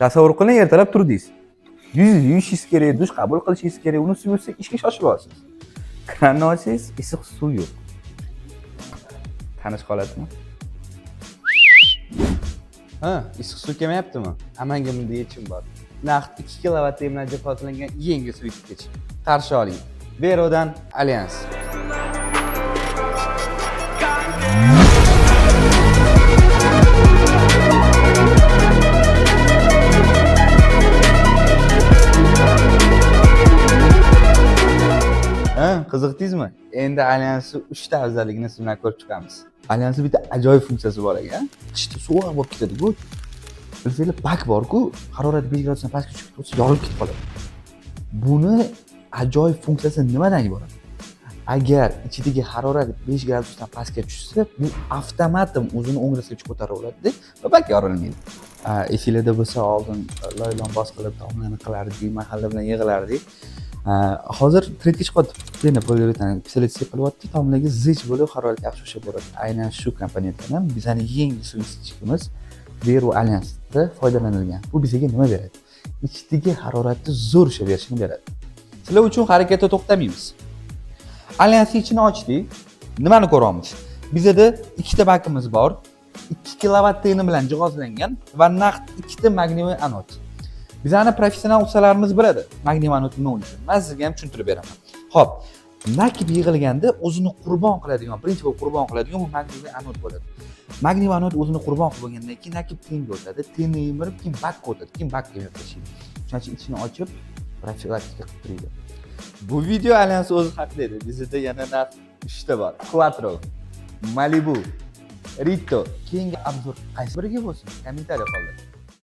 Tasavvur qiling, ertalab turdingiz. Yuzingizni yuvishingiz kerak, dush qabul qilishingiz kerak. Uni suyulsa ishga shoshib olasiz. Kranni ochsangiz, issiq suv yo'q. Tanish qoladimi? Ha, issiq suv kelmayaptimi? Amanga bunda yechim bor. Naqd 2 kilovat bilan jihozlangan yangi suyutkich. Qarshi oling. Verodan Allianz. Qiziqdingizmi? Endi Allianzning 3 ta afzalligini siz bilan ko'rib chiqamiz. Allianzning bitta ajoyib funksiyasi bor ekan. Qishda sovuq bo'lib ketadi-ku. Bilsanglar, bak bor-ku, harorat 5 gradusdan pastga tushib ketsa, yorilib ketib qoladi. Buni ajoyib funksiyasi nimadan iborat? Agar ichidagi harorat 5 gradusdan pastga tushsa, bu avtomatik o'zini o'ngirasigacha ko'taraveradi va bak yorilmaydi. Esinglarda bo'lsa, oldin loylonbos qilib domlani qilardik, mahalla bilan yig'lardik. Hozir trendga chiqyapti. Yana poliuretan pistolet sepilyapti, tomlagi zich bo'lib harorat yaxshi o'sha bo'ladi. Aynan shu komponentdan ham bizning yangi suyutkich Vero Allianzda foydalanilgan. Bu bizga nima beradi? Ichdagi haroratni zo'r ushlab berishini beradi. Sizlar uchun harakatda to'xtamaymiz. Allianzning ichini ochdik. Nimani ko'ramiz? Bizda ikkita bakimiz bor. 2 kilovat bilan jihozlangan va naqd 2 ta magneviyy anod. Bizani professional ustalarimiz biladi magneviyy anod nima bo'lishini. Men sizga ham tushuntirib beraman. Xo'p, nakib yig'ilganda o'zini qurbon qiladigan, birinchi bo'lib qurbon qiladigan bu magneviyy anod bo'ladi. Magneviyy anod o'zini qurbon qilib bo'lgandan keyin nakib tenga o'tadi, tenni yemirib, keyin bakka o'tadi, keyin bakka yemirib tashlaydi. Shuning uchun ichini ochib, profilaktika qilib turadi. Bu video Allianz o'zi haqida edi. Bizda yana narx 3 ta bor. Quattro, Malibu, Rito. Keyingi obzor qaysi biriga bo'lsin? Kommentariya qoldiring.